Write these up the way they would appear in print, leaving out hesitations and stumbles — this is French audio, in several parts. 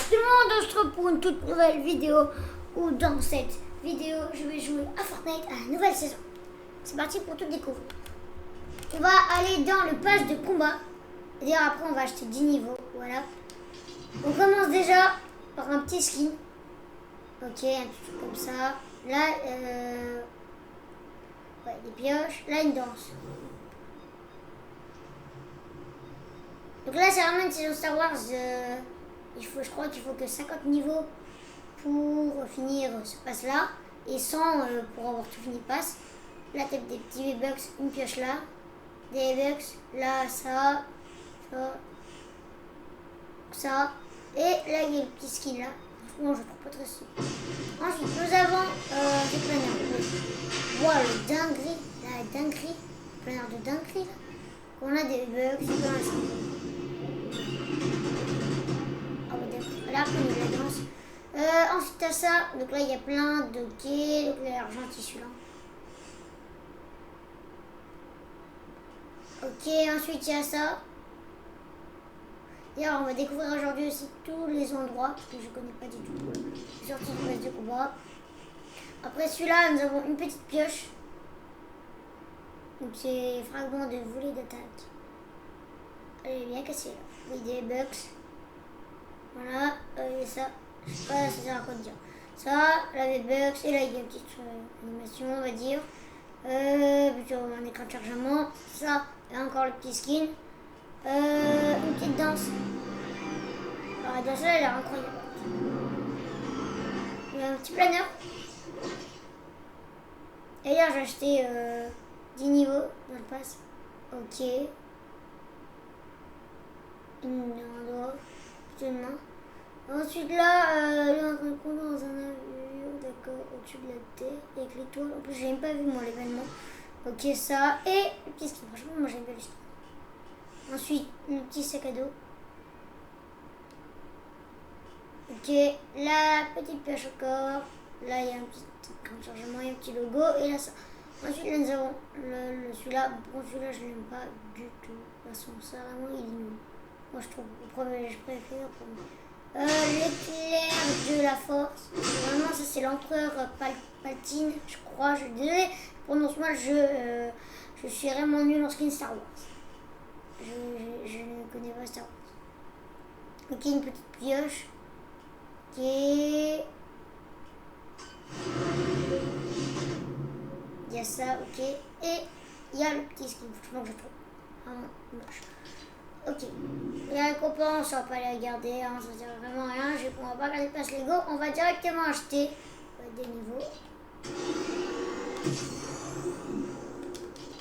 tout le monde, on se retrouve pour une toute nouvelle vidéo où dans cette vidéo je vais jouer à Fortnite à la nouvelle saison. C'est parti pour tout découvrir. On va aller dans le pass de combat. D'ailleurs après on va acheter 10 niveaux, voilà. On commence déjà par un petit skin. Ok, un petit truc comme ça. Là, ouais, des pioches. Là une danse. Donc là c'est vraiment une saison Star Wars. Je crois qu'il faut que 50 niveaux pour finir ce pass là et 100 pour avoir tout fini le pass. Là t'as des petits V-Bucks, une pioche là, des V-Bucks, là ça, et là il y a le petit skin là. Franchement je trouve pas très sûr. Ensuite nous avons des planeurs. Wow, le dinguerie, la dinguerie, le planeur de dinguerie là. On a des V-Bucks, c'est plein ça. Là, après, il y a la danse. Ensuite, à ça, donc là, il y a plein de quais. Donc, il a l'air gentil celui-là. Ok, ensuite, il y a ça. D'ailleurs, on va découvrir aujourd'hui aussi tous les endroits, parce que je ne connais pas du tout. Les sorties du pass de combat. Après celui-là, nous avons une petite pioche. Donc, c'est fragment de volée d'attaque. Elle est bien cassée là. Oui, des bugs. Voilà, et ça, je sais pas, ça sert à quoi de dire. Ça, là, les bugs, et là, il y a une petite animation, on va dire. Plutôt un écran de chargement. Ça, et encore le petit skin. Une petite danse. Alors, la danse là, elle a l'air incroyable. Il y a un petit planeur. Et là, j'ai acheté 10 niveaux dans le pass. Ok. Une endroit. Ensuite là, il est en train de couler dans un avion, d'accord, au-dessus de la terre, avec l'étoile. En plus, j'ai même pas vu moi l'événement. Ok, ça, et le petit ski. Franchement, moi j'aime bien le ski. Ensuite, le petit sac à dos. Ok, la petite pioche encore. Là, il y a un petit écran de chargement et un petit logo. Et là, ça. Ensuite, là, nous avons celui-là. Bon, celui-là, je l'aime pas du tout. De toute façon, ça, vraiment, il est nul. Moi je trouve le premier je préfère. L'éclair de la force. Vraiment ça c'est l'empereur Palpatine, je crois. Je dirais prononce mal, je suis vraiment nul en skin Star Wars. Je ne connais pas Star Wars. Ok, une petite pioche. Ok. Il y a ça, ok. Et il y a le petit skin, franchement que je trouve vraiment moche. Ok, la récompense, on va pas la garder, hein, ça sert vraiment à rien. On va pas garder le pass Lego, on va directement acheter des niveaux.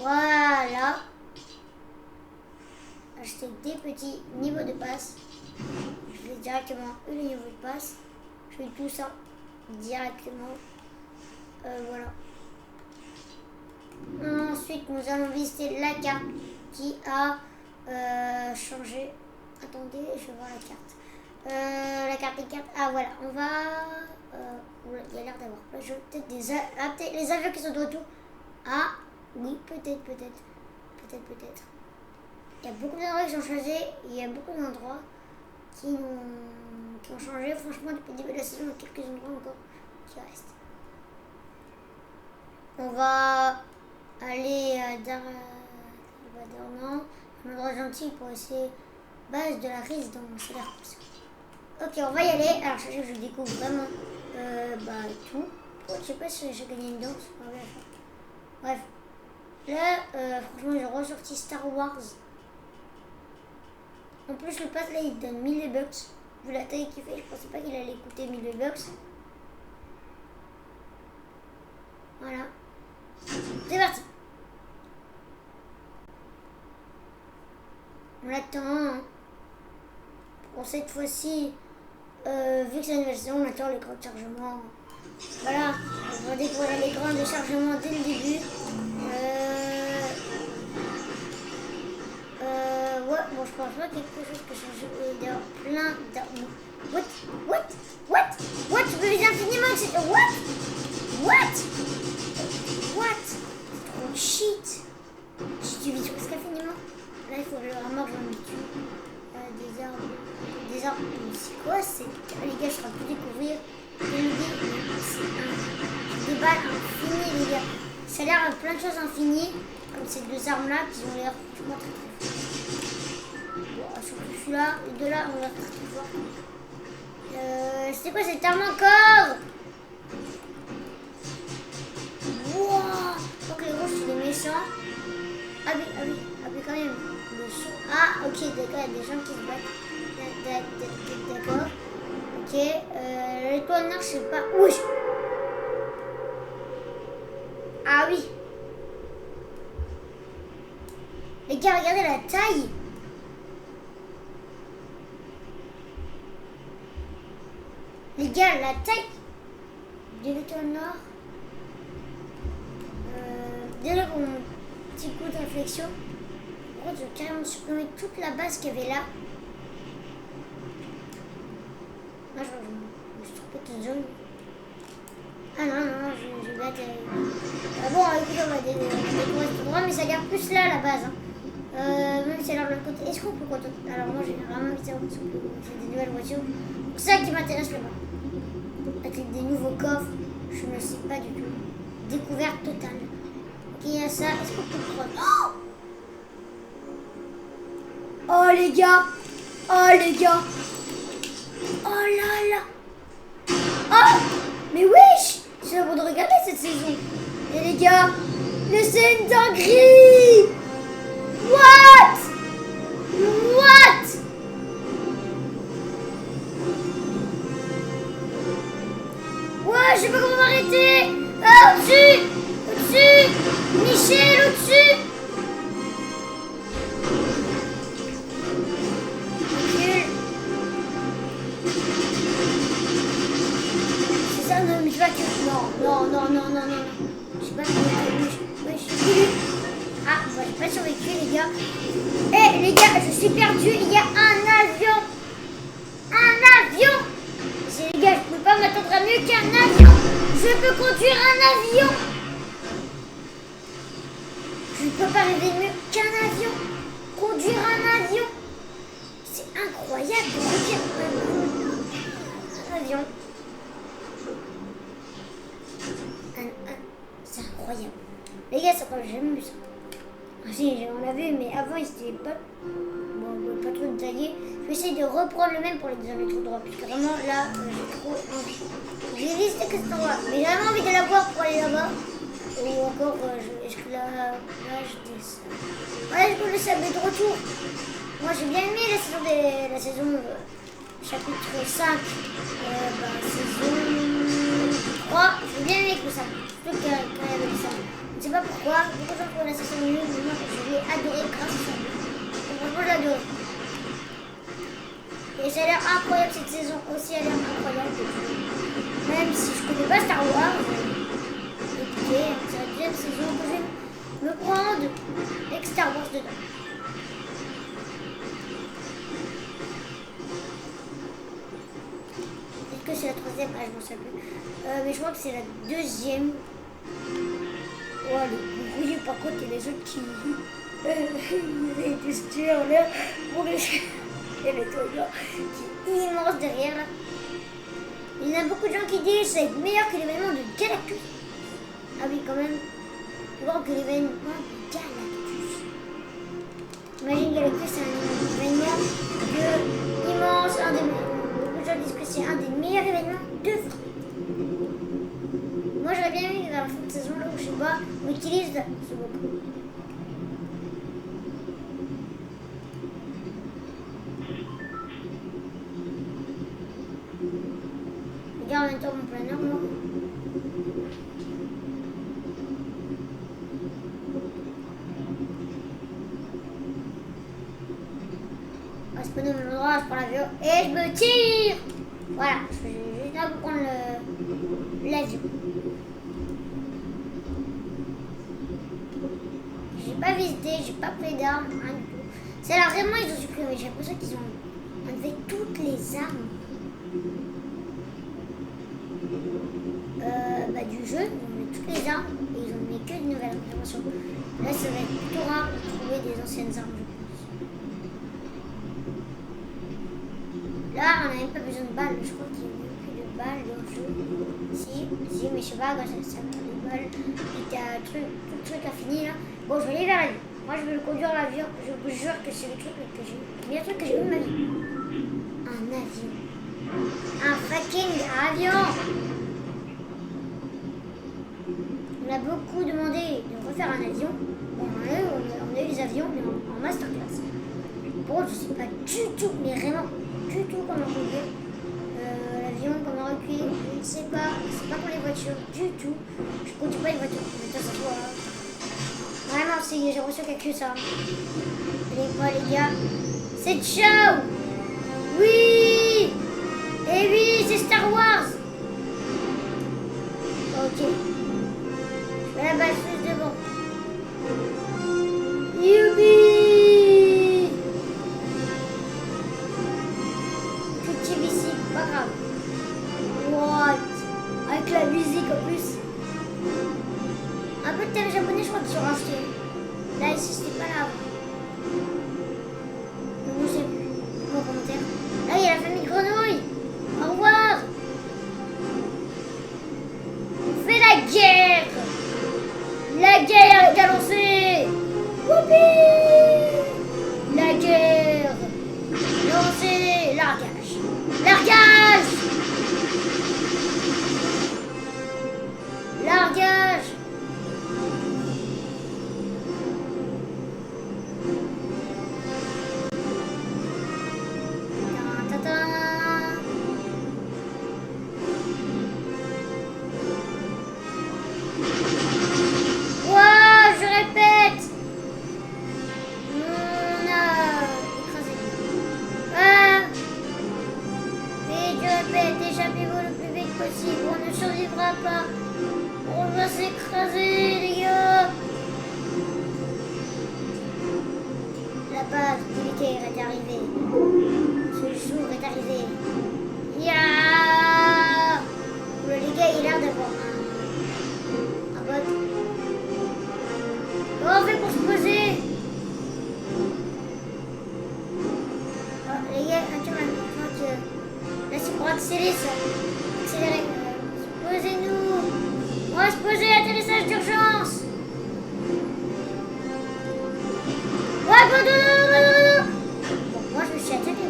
Voilà. Acheter des petits niveaux de passe. Je vais directement eu le niveau de passe. Je fais tout ça directement. Voilà. Ensuite, nous allons visiter la carte qui a changer. Attendez, je vais voir la carte. La carte des cartes. Ah voilà, on va. Il y a l'air d'avoir peut-être peut-être les avions qui sont de retour. Ah oui, peut-être. Il y a beaucoup d'endroits qui sont changés. Il y a beaucoup d'endroits qui ont changé. Franchement, depuis le début de la saison, il y a quelques endroits encore qui restent. On va aller dans un endroit gentil pour essayer base de la résidence. Ok, on va y aller. Alors, je découvre vraiment tout. Je sais pas si j'ai gagné une danse. Bref. Là, franchement, j'ai ressorti Star Wars. En plus, le pass là, il donne 1000 V-Bucks. Vu la taille qu'il fait, je pensais pas qu'il allait coûter 1000 V-Bucks. Voilà. C'est parti. On attend. Pour cette fois-ci, vu que c'est une nouvelle saison, on attend l'écran de chargement. Voilà, on va découvrir l'écran de chargement dès le début. Ouais, bon, je pense pas quelque chose que j'ai d'ailleurs plein d'armes. What? Tu peux viser infiniment, c'est. What? Trop shit. Si tu vis presque infiniment. Là, il faut que je remorque, j'en ai dessus. Des armes. C'est quoi? Les gars, je suis en train de découvrir. C'est des balles infinies, les gars. Ça a l'air plein de choses infinies. Comme ces deux armes-là qui ont l'air franchement très très fortes. Bon, surtout celui-là. Les deux là ont l'air très très forts. C'est quoi cette arme encore? Wouah! Je crois que les rouges c'est des méchants. Ah oui, quand même. Le son. Ah, ok, d'accord, il y a des gens qui se battent. D'accord. Ok, l'étoile noire, je sais pas. Oui! Ah oui! Les gars, regardez la taille! Les gars, la taille de l'étoile noire. Déjà pour mon petit coup de réflexion, en fait, je vais carrément supprimer toute la base qu'il y avait là. Moi, je me suis trompée de zone. Ah non, je vais atterrir. Bon, écoutez, on va découvrir tout droit, mais ça garde plus là la base. Même si elle est de l'autre côté. Est-ce qu'on peut contourner? Alors, moi, j'ai vraiment envie de savoir si on peut c'est des nouvelles voitures. C'est ça qui m'intéresse le moins. Avec des nouveaux coffres, je ne sais pas du tout. Découverte totale. Ok, il y a ça. Est-ce qu'on peut prendre? Oh les gars! Oh les gars! Oh là là! Oh! Mais wesh! C'est bon de regarder cette saison. Et les gars, mais c'est une dinguerie! What? What? Ouais, je sais pas comment m'arrêter. Ah, au-dessus! Au-dessus! Michel, au-dessus! C'est ça, non, mais tu vas que... Non. Je sais pas comment je suis. Ah, ouais, j'ai pas survécu, les gars. Eh, les gars, je suis perdu. Il y a un avion. Un avion! Les gars, je peux pas m'attendre à mieux qu'un avion. Je peux conduire un avion. Je ne peux pas rêver mieux qu'un avion. Conduire un avion. C'est incroyable de conduire un avion. C'est incroyable. Les gars, ça j'ai jamais vu ça. Ah, si, on l'a vu, mais avant, il s'était pas... Bon, pas trop détaillé. Je vais essayer de reprendre le même pour les zones trop droits. Parce que vraiment, là, j'ai trop envie. J'ai visité que cet endroit. Mais j'ai vraiment envie de la voir pour aller là-bas. Ou encore, est-ce que là, je descends. Voilà, je peux le savoir de retour. Moi, j'ai bien aimé la saison chapitre 5. Saison 3. J'ai bien aimé tout ça. Surtout quand il y avait ça. Je ne sais pas pourquoi. Beaucoup de gens trouvent la saison nulle. Mais moi, je l'ai adoré grâce à ça. Donc, franchement, je l'adore. Et ça a l'air incroyable cette saison aussi, elle a l'air incroyable. Même si je connais pas Star Wars, écoutez, c'est la deuxième saison que je vais me prendre avec Star Wars dedans. Est-ce que c'est la troisième? Ah, je m'en souviens plus. Mais je crois que c'est la deuxième. Oh, le bruit par contre, il y a les autres qui... Ils étaient tués en l'air pour les... Et le toyant qui est immense derrière là. Il y en a beaucoup de gens qui disent que c'est meilleur que l'événement de Galactus. Ah oui, quand même. Plus grand que l'événement de Galactus. Imagine Galactus, c'est un événement immense. Beaucoup de gens disent que c'est un des meilleurs événements de France. Moi, j'aurais bien aimé vers la fin de saison, là où je sais pas, on utilise ce beaucoup. Regarde en même temps mon planeur, moi. On va se poser au même endroit, je prends l'avion et je me tire. Voilà, je vais juste là pour prendre l'avion. J'ai pas visité, j'ai pas pris d'armes, rien du tout. C'est là vraiment ils ont supprimé, j'ai l'impression qu'ils ont enlevé toutes les armes. Du jeu, ils ont mis toutes les armes et ils ont mis que de nouvelles informations. Là, ça va être plutôt rare de trouver des anciennes armes, je pense. Là, on n'a même pas besoin de balles. Je crois qu'il n'y a même plus de balles dans le jeu. Si, mais je sais pas, ça les balles. Et t'as tout le truc infini là. Bon, je vais aller vers l'avion. Moi, je vais le conduire l'avion. Je vous jure que c'est le truc que j'ai. Le meilleur truc que j'ai eu de ma vie. Un avion. Un fucking avion. On a beaucoup demandé de refaire un avion. Bon, on a eu les avions, mais en masterclass. Bon, je sais pas du tout, mais vraiment du tout comment conduire. L'avion, comment reculer, je ne sais pas. C'est pas pour les voitures du tout. Je conduis pas les voitures. Mais ça soit. Vraiment, j'ai reçu quelque chose ça. Allez, quoi, les gars? C'est ciao! Oui! Et oui, c'est Star Wars! Ok. Je vais la basseuse devant. Youpi! Petit bici, pas grave. What? Avec la musique en plus. Un peu de thème japonais, je crois qu'ils ont racheté. Là, ici, c'était pas là. Je sais plus. Mon commentaire. Là, il y a la famille Grenouille. Au revoir. On fait la guerre. La guerre est lancée. Woupi. La guerre. Lancée. Largage. Largage. Largage. On ne survivra pas. On va s'écraser, les gars. La base militaire est arrivée. Ce jour est arrivé. Ya. Les gars, il a l'air d'avoir un bot. Comment on fait pour se poser? Oh, les gars, je crois que là c'est pour accélérer ça. Accélérer. Posez-nous. On va se poser, atterrissage d'urgence. Ouais, bon, moi je me suis atterri.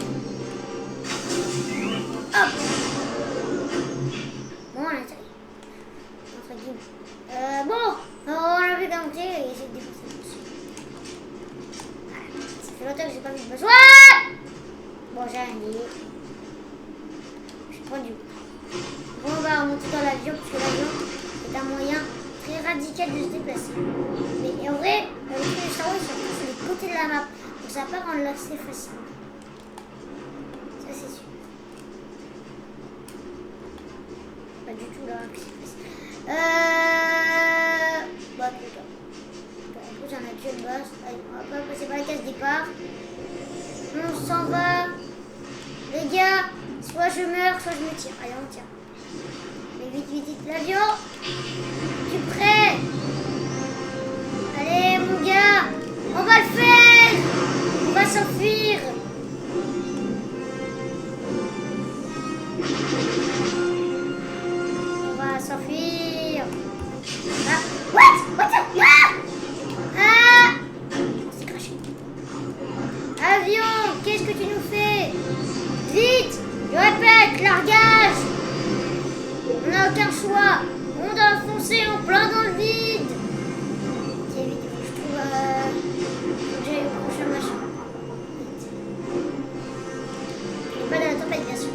Hop. Bon, on a atterri. Entre guillemets. Bon, on a vu qu'un côté et essayer de défoncer le dessus. Ça fait longtemps que j'ai pas vu de besoin. Bon, j'ai rien dit. Je prends du coup. Bon, on va remonter dans l'avion parce que l'avion est un moyen très radical de se déplacer. Mais en vrai, les trucs de Star Wars sont sur les côtés de la map. Donc ça va pas rendre l'accès facile. Ça c'est sûr. Pas du tout là, l'accès facile. Bah putain. Bon, en plus on a tué le boss. Allez, on va pas passer par la case départ. On s'en va. Les gars, soit je meurs, soit je me tire. Allez, on tire. Mais vite, vite, vite, l'avion. Tu es prêt? Allez, mon gars. On va le faire. On va s'enfuir. On va s'enfuir. Ah. What? Ah. On s'est craché. Avion, qu'est-ce que tu nous fais? Vite. Je répète, largage. On n'a aucun choix. On doit foncer en plein dans le vide. Ok, vite, il faut que je trouve... faut que j'aille au prochain machin. Vite. Il n'est pas dans la tempête, bien sûr.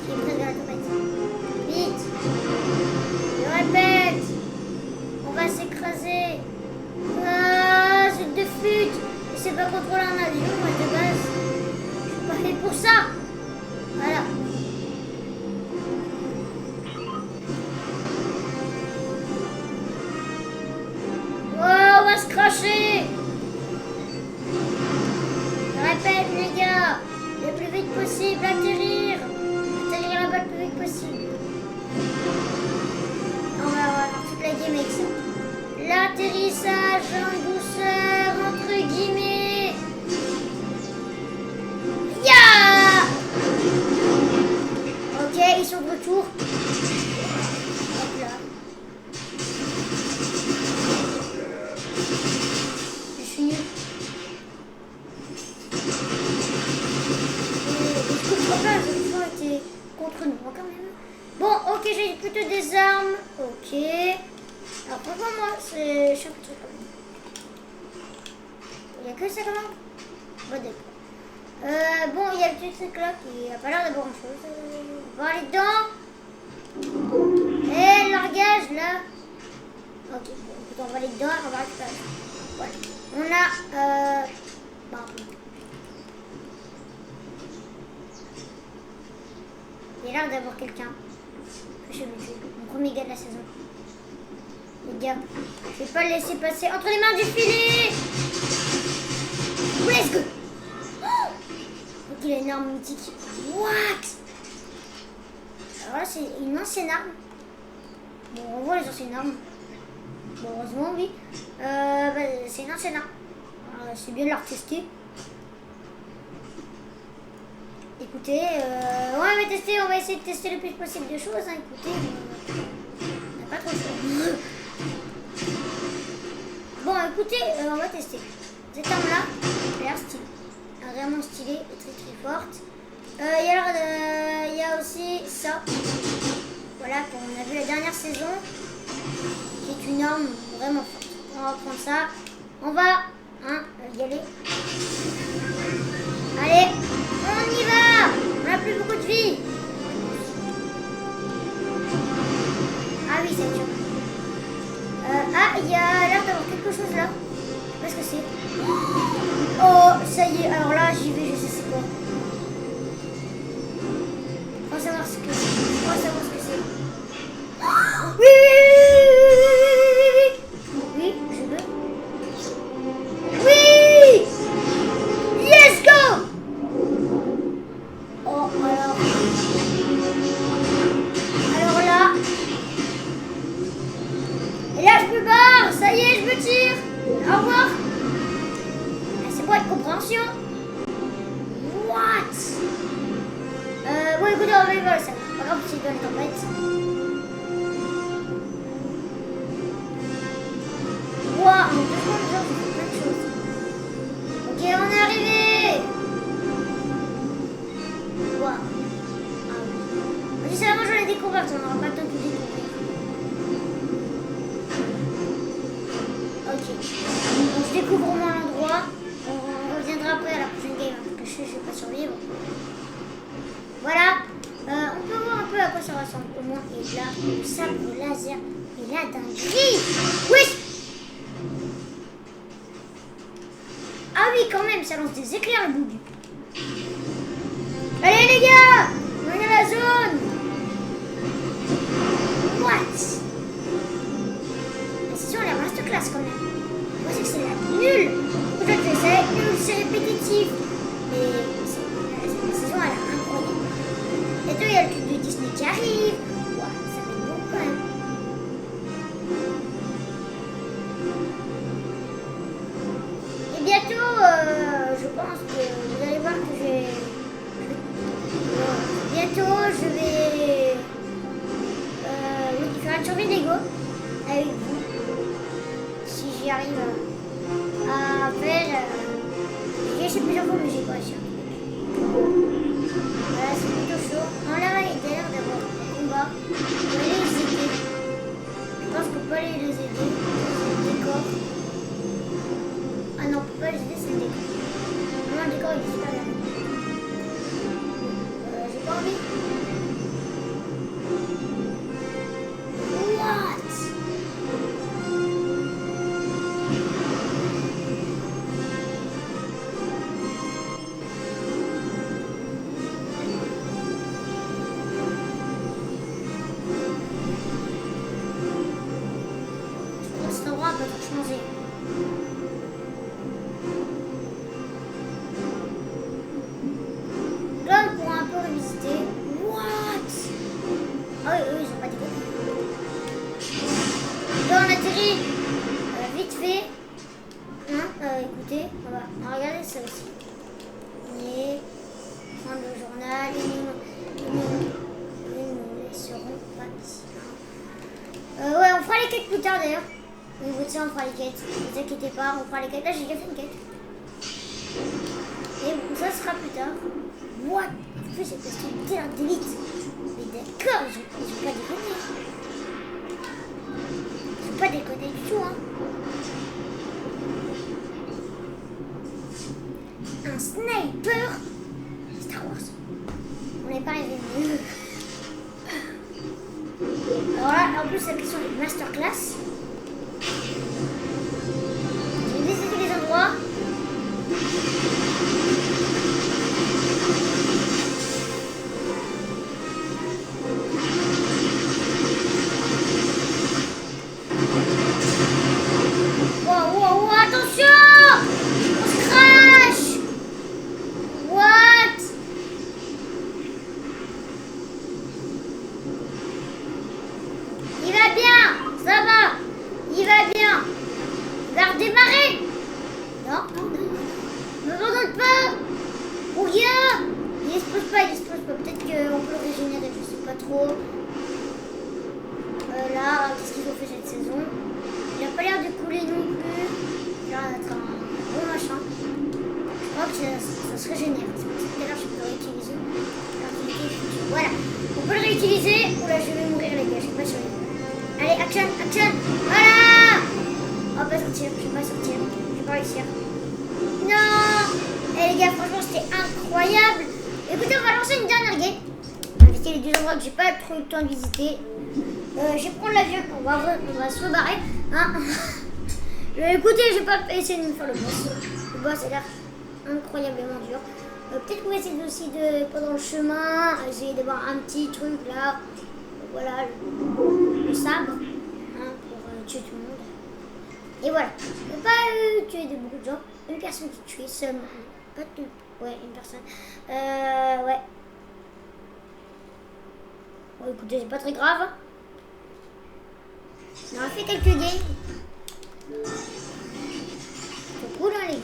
Il est presque dans la tempête. Vite. Je répète. On va s'écraser. Ah, zut de flûte. Je sais pas contrôler un avion, moi, de base. Je suis pas fait pour ça. Voilà. Oh, on va se cracher. Je répète, les gars, le plus vite possible, atterrir. Atterrir là-bas le plus vite possible. On va avoir toute la game avec ça. L'atterrissage en douceur, entre guillemets. Ya! plutôt des armes. Ok. Alors pourquoi moi c'est chaque truc quand même. Il n'y a que ça quand même. Bon d'accord. Bon, il y a le petit truc là qui a pas l'air de grand chose. On va aller dedans. Et le largage là. Ok, bon, écoute, on va aller dedans, on va récupérer. Voilà. On a bon. Il a l'air d'avoir quelqu'un. Je vais tuer. Mon premier gars de la saison. Les gars, je vais pas le laisser passer entre les mains du filet. Let's go. Oh, il a une arme mythique. What? Alors là, c'est une ancienne arme. Bon, on voit les anciennes armes. Bon, heureusement, oui. C'est une ancienne arme. C'est bien de la retester. Écoutez, on va essayer de tester le plus possible de choses. Hein. Écoutez, on n'a pas trop de choix. Bon, écoutez, on va tester. Cette arme-là, elle a l'air stylée. Vraiment stylée et très très forte. Il y a aussi ça. Voilà, qu'on a vu la dernière saison. Qui est une arme vraiment forte. On va prendre ça. On va y aller. Allez, on y va. On n'a plus beaucoup de vie. Ah oui, c'est sûr. Il y a l'air d'avoir quelque chose là. Je sais pas ce que c'est. Oh, ça y est. Alors là, j'y vais, je sais c'est quoi. On va savoir ce que c'est. On va savoir ce que c'est. Oui, oui, je veux. Oui! Let's go! Oh, alors là. Et là, je me barre. Ça y est, je me tire. Au revoir. C'est quoi de compréhension? What? Bon, écoutez, on va y voir ça. Pas grave, c'est dans la tempête. Wow, on fait plein de choses. Ok, on est arrivé. Wow. Si seulement j'en ai découvert, on n'aura pas le temps de découvrir. Ok. Donc je découvre au moins l'endroit. On reviendra après à la prochaine game, parce que je ne vais pas survivre. Voilà. On peut voir un peu à quoi ça ressemble. Au moins, et là, le sabre laser. Et là, dinguerie. Oui. Ah oui, quand même, ça lance des éclairs, le bout. Allez les gars, on est dans la zone. What? La session a l'air masterclass quand même. Moi, c'est que c'est nul. Peut-être que c'est nul, c'est répétitif. Mais la saison a l'air incroyable. Et toi, il y a le truc de Disney qui arrive. Ouais, ça va être bon quand même. Et bientôt, je pense que vous allez voir que bientôt, je vais faire une survie d'ego avec vous. Si j'y arrive à faire. J'ai essayé plusieurs fois, mais j'ai pas réussi. Voilà, c'est plutôt chaud. On a l'air d'avoir un combat. On va les aider. Je pense qu'on peut aller les aider. C'est le décor. Ah non, on peut pas les aider, c'est le décor. Vraiment, le décor il est super bien. J'ai pas envie. What? Je crois que cet endroit va tout changer. Là, on pourra un peu revisiter. What? Ah oui, eux, ils ont pas déconné. Là, on atterrit vite fait. Écoutez, on va regarder ça aussi. Et prendre le journal. Ils nous laisseront pas ici. Ouais, on fera les quêtes plus tard d'ailleurs. Au niveau de ça, on fera les quêtes. Ne vous inquiétez pas, on fera les quêtes. Là, j'ai déjà fait une quête. Et bon, ça sera plus tard. What? En plus, c'est parce qu'il était d'élite. Les D'accord, ils ont pas déconné. Ils ont pas déconné du tout, hein. Un sniper Star Wars. On n'est pas arrivé mieux. Alors là, en plus, la question est masterclass. J'ai visité les endroits. Wow, wow, wow, attention! On se crash! What? Il va bien, ça va. Il va bien. Il va redémarrer. Non, non, non. Ne m'abandonne pas. Oh yeah. Il explose pas, il explose pas. Peut-être qu'on peut le régénérer, je sais pas trop. Là, qu'est-ce qu'ils ont fait cette saison? Il a pas l'air de couler non plus. Il a l'air d'être un bon machin. Je crois que ça se régénère. C'est pour ça que tout à l'heure je peux le réutiliser. Voilà. On peut le réutiliser. Oula, je vais mourir les gars, je sais pas si allez, action, action. Voilà. On va pas sortir, je vais pas sortir. Je vais pas réussir. Non. Eh les gars, franchement, c'était incroyable. Écoutez, on va lancer une dernière game. On va visiter les deux endroits que j'ai pas trop eu le temps de visiter. Je vais prendre l'avion, on va se rebarrer. Hein. Écoutez, je vais pas essayer de me faire le boss. Le boss a l'air incroyablement dur. Peut-être qu'on va essayer aussi de, pendant le chemin, essayer d'avoir un petit truc là. Voilà, le sabre, hein, pour tuer tout le monde. Et voilà. On va pas tuer beaucoup de gens. Une personne qui tue seulement. Pas tout. Ouais, une personne. Ouais. Bon, écoutez, c'est pas très grave. Hein. On a fait quelques games. C'est cool, hein, les gars.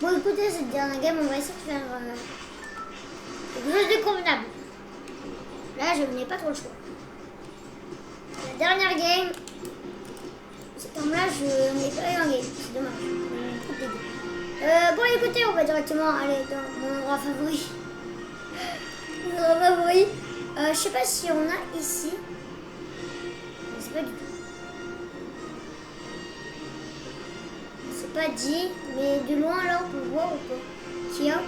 Bon, écoutez, cette dernière game, on va essayer de faire quelque chose de convenable. Là, je n'ai pas trop le choix. La dernière game, cet homme-là, je n'ai pas eu en game. C'est dommage. Bon, écoutez, on va directement aller dans mon endroit favori. Mon endroit favori. Je sais pas si on a ici. Je sais pas du tout. Pas dit, mais de loin là on peut voir ou pas? Tiens,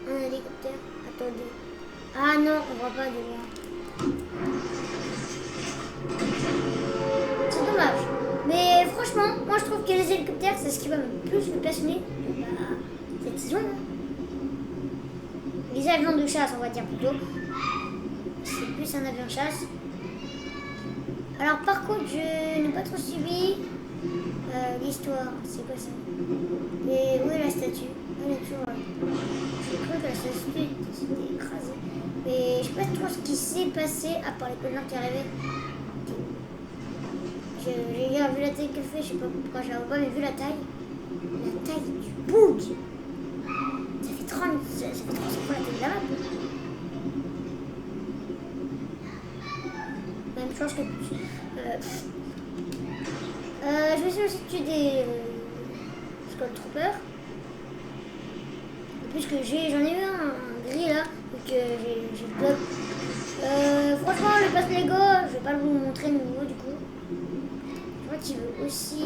un hélicoptère. Attendez. Ah non, on voit pas de loin. C'est dommage. Mais franchement, moi je trouve que les hélicoptères, c'est ce qui va me plus me passionner cette saison. Les avions de chasse, on va dire plutôt. C'est plus un avion de chasse. Alors par contre, je n'ai pas trop suivi. L'histoire, c'est quoi ça? Et où est la statue? Elle est toujours là. J'ai cru que la statue s'était écrasée. Mais je sais pas trop ce qui s'est passé à part les colons qui arrivaient. J'ai vu la taille qu'elle fait, je sais pas pourquoi je la vois pas, mais vu la taille du bug. Ça fait 300 fois la taille de la map. Même chose que je vais essayer aussi de tuer des Skull Troopers. Puisque j'en ai eu un gris là, donc j'ai le bloc. Franchement, le pass Lego, je vais pas vous montrer de nouveau du coup. Je crois qu'il veut aussi.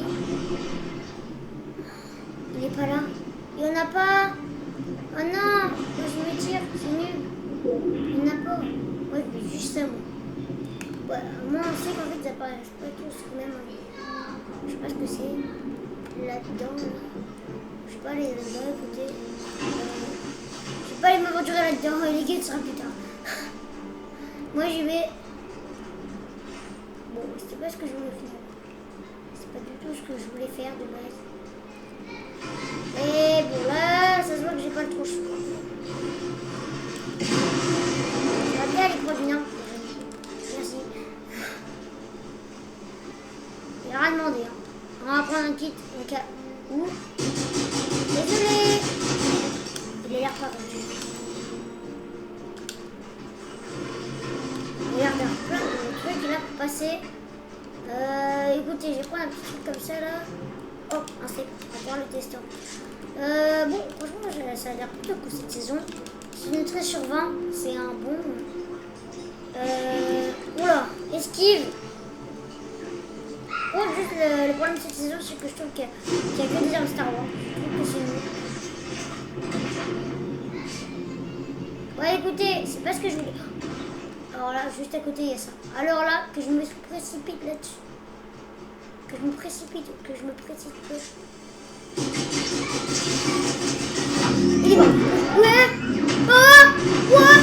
Il est pas là. Il y en a pas. Oh non, moi je me tire, c'est nul. Il y en a pas. Ouais, je veux juste ça moi. Ouais, moi on sait qu'en fait ça paraît pas tous quand même. Je sais pas ce que c'est là-dedans. Je sais pas aller là-dedans, écoutez. Je vais pas aller m'aventurer là-dedans. Les guides sera plus tard. Moi j'y vais. Bon, c'était pas ce que je voulais faire. C'est pas du tout ce que je voulais faire de base. Et bon là, ça se voit que j'ai pas trop le choix. J'aurais bien aller prendre une arme. restaurant. Bon, franchement, ça a l'air plutôt cool cette saison. Si je noterais sur 20, c'est un bon. Oula, esquive. Bon, juste le problème de cette saison, c'est que je trouve qu'il y a que des armes Star Wars. Je trouve que c'est nul. Ouais, écoutez, c'est pas ce que je voulais. Alors là, juste à côté, il y a ça. Alors là, que je me précipite là-dessus. Que je me précipite. Il est bon. Ouais. Oh. Ouais.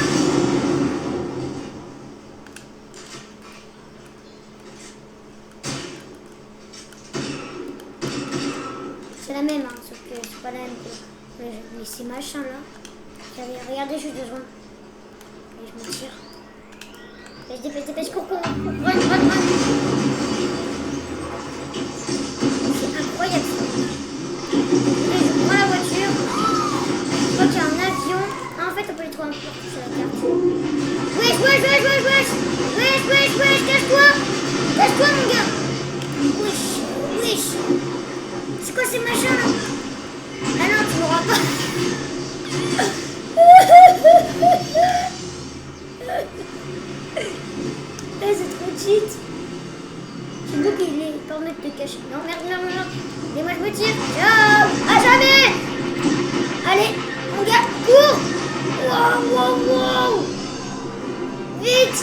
C'est la même, hein, sauf que c'est pas la même que... Mais ces machins là. Regardez juste 2 secondes. Et je me tire. Dépêche, cours, run. C'est incroyable. Je prends la voiture. Je crois qu'il y a un avion. Ah, en fait, on peut les trouver un peu partout sur la carte. Wesh, cache-toi, mon gars. Wesh. C'est quoi ces machins là? Ah non, tu m'auras pas. C'est trop cheat. J'ai vu qu'il est pas mettre de cacher. Non, merde. Mais moi je me tire. Ciao. À jamais. Allez, mon gars, cours. Wow. Vite.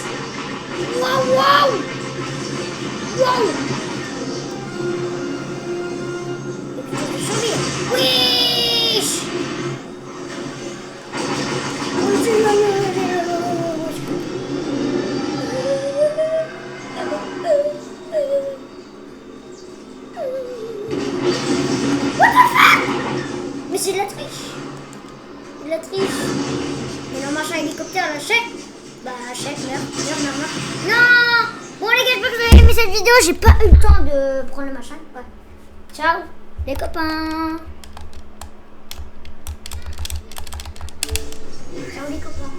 Wow. Wesh. Mais c'est de la triche. Mais non, machin hélicoptère là, chèque. Bah, chèque, merde. Non. Bon, les gars, j'espère que vous avez aimé cette vidéo. J'ai pas eu le temps de prendre le machin. Ouais. Ciao, les copains. Ciao, les copains.